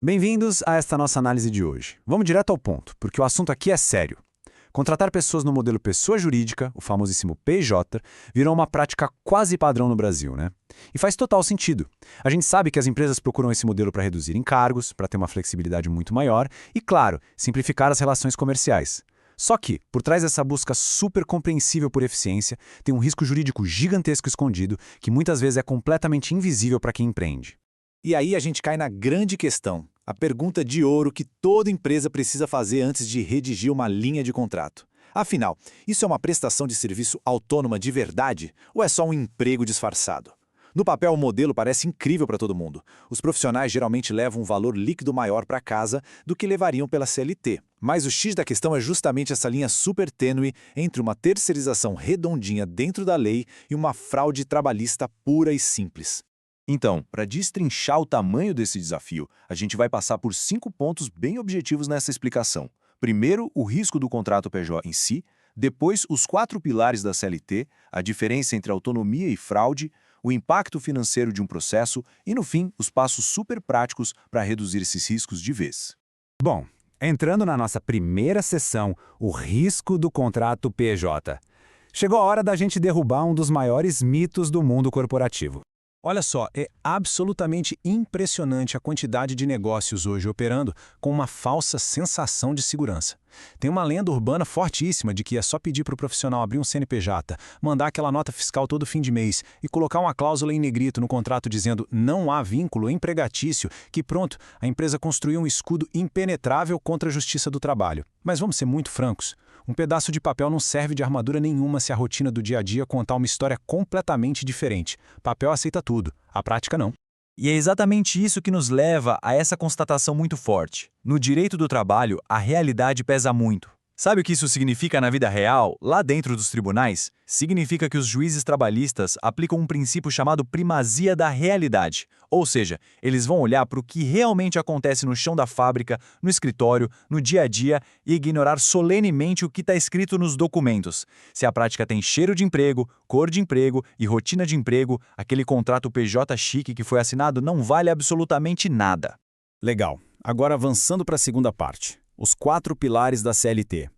Bem-vindos a esta nossa análise de hoje. Vamos direto ao ponto, porque o assunto aqui é sério. Contratar pessoas no modelo pessoa jurídica, o famosíssimo PJ, virou uma prática quase padrão no Brasil, né? E faz total sentido. A gente sabe que as empresas procuram esse modelo para reduzir encargos, para ter uma flexibilidade muito maior e, claro, simplificar as relações comerciais. Só que, por trás dessa busca super compreensível por eficiência, tem um risco jurídico gigantesco escondido que muitas vezes é completamente invisível para quem empreende. E aí a gente cai na grande questão, a pergunta de ouro que toda empresa precisa fazer antes de redigir uma linha de contrato. Afinal, isso é uma prestação de serviço autônoma de verdade ou é só um emprego disfarçado? No papel, o modelo parece incrível para todo mundo. Os profissionais geralmente levam um valor líquido maior para casa do que levariam pela CLT. Mas o X da questão é justamente essa linha super tênue entre uma terceirização redondinha dentro da lei e uma fraude trabalhista pura e simples. Então, para destrinchar o tamanho desse desafio, a gente vai passar por 5 pontos bem objetivos nessa explicação. Primeiro, o risco do contrato PJ em si, depois, os 4 pilares da CLT, a diferença entre autonomia e fraude, o impacto financeiro de um processo e, no fim, os passos super práticos para reduzir esses riscos de vez. Bom, entrando na nossa primeira sessão, o risco do contrato PJ. Chegou a hora da gente derrubar um dos maiores mitos do mundo corporativo. Olha só, é absolutamente impressionante a quantidade de negócios hoje operando com uma falsa sensação de segurança. Tem uma lenda urbana fortíssima de que é só pedir para o profissional abrir um CNPJ, mandar aquela nota fiscal todo fim de mês e colocar uma cláusula em negrito no contrato dizendo não há vínculo empregatício, que pronto, a empresa construiu um escudo impenetrável contra a justiça do trabalho. Mas vamos ser muito francos. Um pedaço de papel não serve de armadura nenhuma se a rotina do dia a dia contar uma história completamente diferente. Papel aceita tudo, a prática não. E é exatamente isso que nos leva a essa constatação muito forte. No direito do trabalho, a realidade pesa muito. Sabe o que isso significa na vida real, lá dentro dos tribunais? Significa que os juízes trabalhistas aplicam um princípio chamado primazia da realidade. Ou seja, eles vão olhar para o que realmente acontece no chão da fábrica, no escritório, no dia a dia e ignorar solenemente o que está escrito nos documentos. Se a prática tem cheiro de emprego, cor de emprego e rotina de emprego, aquele contrato PJ chique que foi assinado não vale absolutamente nada. Legal. Agora avançando para a segunda parte. Os 4 pilares da CLT.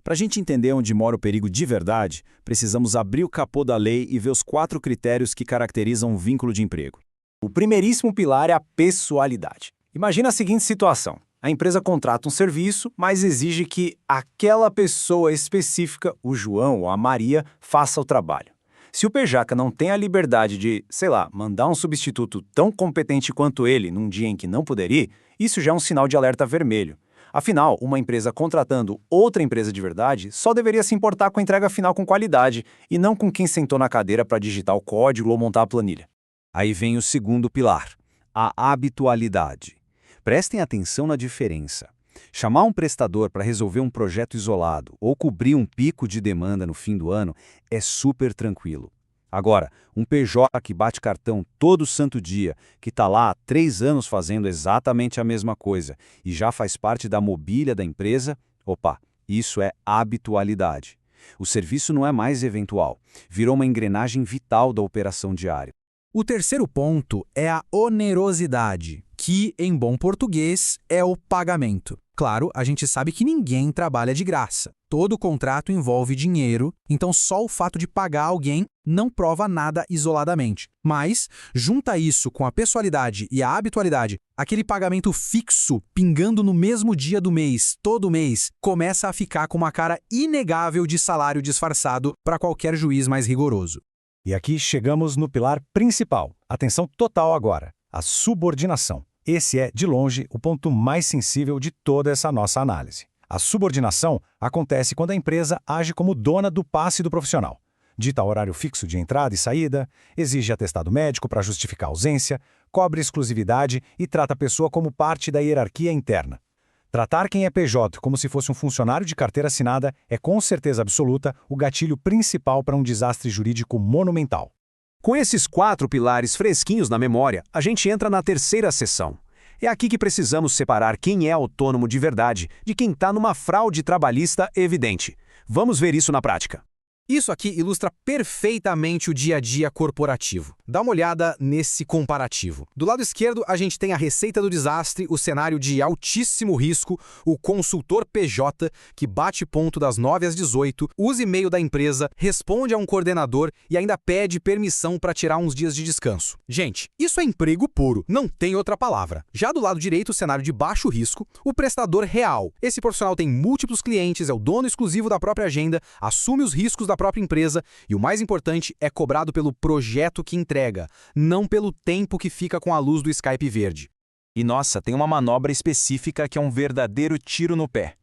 Para a gente entender onde mora o perigo de verdade, precisamos abrir o capô da lei e ver os 4 critérios que caracterizam um vínculo de emprego. O primeiríssimo pilar é a pessoalidade. Imagina a seguinte situação. A empresa contrata um serviço, mas exige que aquela pessoa específica, o João ou a Maria, faça o trabalho. Se o PJ não tem a liberdade de, mandar um substituto tão competente quanto ele num dia em que não poderia ir, isso já é um sinal de alerta vermelho. Afinal, uma empresa contratando outra empresa de verdade só deveria se importar com a entrega final com qualidade e não com quem sentou na cadeira para digitar o código ou montar a planilha. Aí vem o segundo pilar, a habitualidade. Prestem atenção na diferença. Chamar um prestador para resolver um projeto isolado ou cobrir um pico de demanda no fim do ano é super tranquilo. Agora, um PJ que bate cartão todo santo dia, que está lá há 3 anos fazendo exatamente a mesma coisa e já faz parte da mobília da empresa, isso é habitualidade. O serviço não é mais eventual, virou uma engrenagem vital da operação diária. O terceiro ponto é a onerosidade, que, em bom português, é o pagamento. Claro, a gente sabe que ninguém trabalha de graça. Todo contrato envolve dinheiro, então só o fato de pagar alguém não prova nada isoladamente. Mas, junta isso com a pessoalidade e a habitualidade, aquele pagamento fixo, pingando no mesmo dia do mês, todo mês, começa a ficar com uma cara inegável de salário disfarçado para qualquer juiz mais rigoroso. E aqui chegamos no pilar principal. Atenção total agora, a subordinação. Esse é, de longe, o ponto mais sensível de toda essa nossa análise. A subordinação acontece quando a empresa age como dona do passe do profissional. Dita horário fixo de entrada e saída, exige atestado médico para justificar a ausência, cobre exclusividade e trata a pessoa como parte da hierarquia interna. Tratar quem é PJ como se fosse um funcionário de carteira assinada é, com certeza absoluta, o gatilho principal para um desastre jurídico monumental. Com esses 4 pilares fresquinhos na memória, a gente entra na terceira sessão. É aqui que precisamos separar quem é autônomo de verdade de quem está numa fraude trabalhista evidente. Vamos ver isso na prática. Isso aqui ilustra perfeitamente o dia a dia corporativo. Dá uma olhada nesse comparativo. Do lado esquerdo, a gente tem a receita do desastre, o cenário de altíssimo risco, o consultor PJ, que bate ponto das 9 às 18, usa e-mail da empresa, responde a um coordenador e ainda pede permissão para tirar uns dias de descanso. Gente, isso é emprego puro, não tem outra palavra. Já do lado direito, o cenário de baixo risco, o prestador real. Esse profissional tem múltiplos clientes, é o dono exclusivo da própria agenda, assume os riscos da própria empresa e, o mais importante, é cobrado pelo projeto que entrega, não pelo tempo que fica com a luz do Skype verde. E nossa, tem uma manobra específica que é um verdadeiro tiro no pé.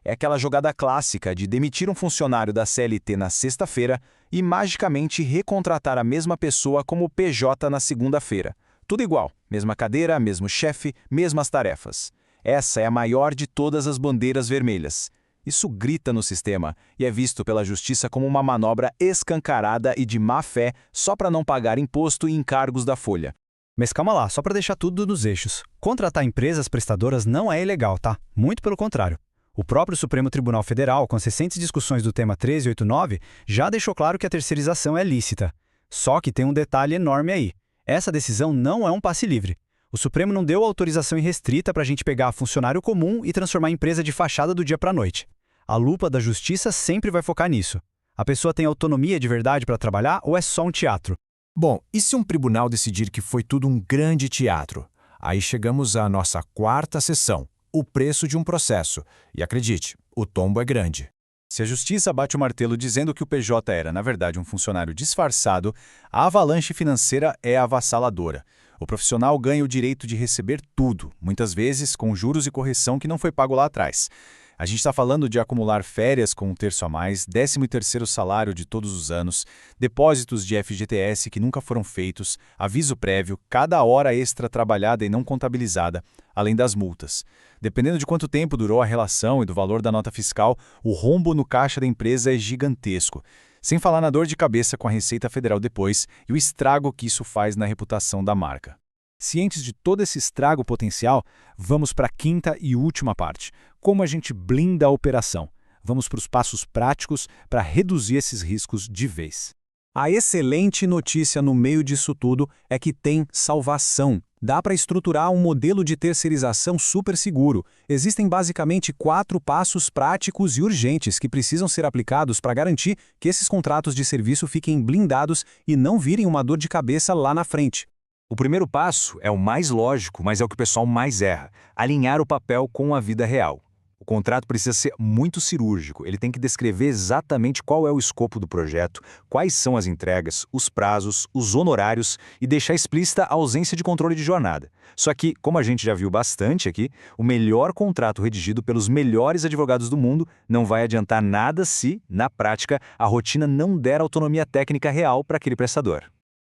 É aquela jogada clássica de demitir um funcionário da CLT na sexta-feira e magicamente recontratar a mesma pessoa como PJ na segunda-feira. Tudo igual, mesma cadeira, mesmo chefe, mesmas tarefas. Essa é a maior de todas as bandeiras vermelhas. Isso grita no sistema e é visto pela justiça como uma manobra escancarada e de má-fé só para não pagar imposto e encargos da folha. Mas calma lá, só para deixar tudo nos eixos. Contratar empresas prestadoras não é ilegal, tá? Muito pelo contrário. O próprio Supremo Tribunal Federal, com as recentes discussões do tema 1389, já deixou claro que a terceirização é lícita. Só que tem um detalhe enorme aí. Essa decisão não é um passe livre. O Supremo não deu autorização irrestrita para a gente pegar funcionário comum e transformar a empresa de fachada do dia para a noite. A lupa da justiça sempre vai focar nisso. A pessoa tem autonomia de verdade para trabalhar ou é só um teatro? Bom, e se um tribunal decidir que foi tudo um grande teatro? Aí chegamos à nossa quarta sessão, o preço de um processo. E acredite, o tombo é grande. Se a justiça bate o martelo dizendo que o PJ era, na verdade, um funcionário disfarçado, a avalanche financeira é avassaladora. O profissional ganha o direito de receber tudo, muitas vezes com juros e correção que não foi pago lá atrás. A gente está falando de acumular férias com 1/3 a mais, 13º salário de todos os anos, depósitos de FGTS que nunca foram feitos, aviso prévio, cada hora extra trabalhada e não contabilizada, além das multas. Dependendo de quanto tempo durou a relação e do valor da nota fiscal, o rombo no caixa da empresa é gigantesco. Sem falar na dor de cabeça com a Receita Federal depois e o estrago que isso faz na reputação da marca. Cientes de todo esse estrago potencial, vamos para a quinta e última parte. Como a gente blinda a operação. Vamos para os passos práticos para reduzir esses riscos de vez. A excelente notícia no meio disso tudo é que tem salvação. Dá para estruturar um modelo de terceirização super seguro. Existem basicamente 4 passos práticos e urgentes que precisam ser aplicados para garantir que esses contratos de serviço fiquem blindados e não virem uma dor de cabeça lá na frente. O primeiro passo é o mais lógico, mas é o que o pessoal mais erra: alinhar o papel com a vida real. O contrato precisa ser muito cirúrgico, ele tem que descrever exatamente qual é o escopo do projeto, quais são as entregas, os prazos, os honorários e deixar explícita a ausência de controle de jornada. Só que, como a gente já viu bastante aqui, o melhor contrato redigido pelos melhores advogados do mundo não vai adiantar nada se, na prática, a rotina não der autonomia técnica real para aquele prestador.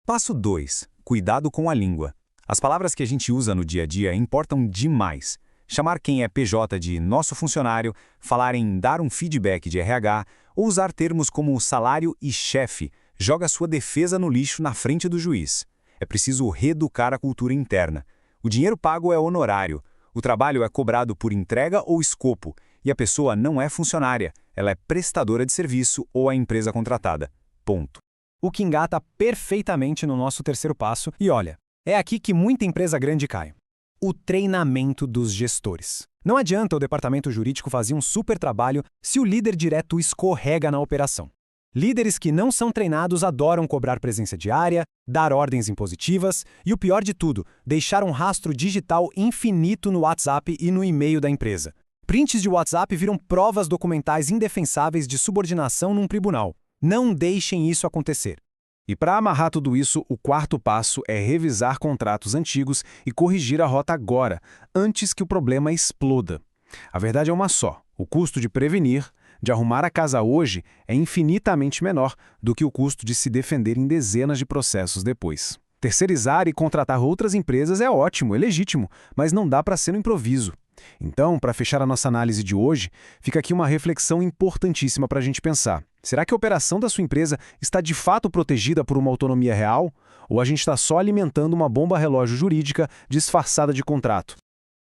Passo 2. Cuidado com a língua. As palavras que a gente usa no dia a dia importam demais. Chamar quem é PJ de nosso funcionário, falar em dar um feedback de RH ou usar termos como salário e chefe joga sua defesa no lixo na frente do juiz. É preciso reeducar a cultura interna. O dinheiro pago é honorário. O trabalho é cobrado por entrega ou escopo. E a pessoa não é funcionária, ela é prestadora de serviço ou a empresa contratada. Ponto. O que engata perfeitamente no nosso terceiro passo, e olha, é aqui que muita empresa grande cai. O treinamento dos gestores. Não adianta o departamento jurídico fazer um super trabalho se o líder direto escorrega na operação. Líderes que não são treinados adoram cobrar presença diária, dar ordens impositivas e, o pior de tudo, deixar um rastro digital infinito no WhatsApp e no e-mail da empresa. Prints de WhatsApp viram provas documentais indefensáveis de subordinação num tribunal. Não deixem isso acontecer. E para amarrar tudo isso, o quarto passo é revisar contratos antigos e corrigir a rota agora, antes que o problema exploda. A verdade é uma só: o custo de prevenir, de arrumar a casa hoje, é infinitamente menor do que o custo de se defender em dezenas de processos depois. Terceirizar e contratar outras empresas é ótimo, é legítimo, mas não dá para ser no improviso. Então, para fechar a nossa análise de hoje, fica aqui uma reflexão importantíssima para a gente pensar. Será que a operação da sua empresa está de fato protegida por uma autonomia real? Ou a gente está só alimentando uma bomba relógio jurídica disfarçada de contrato?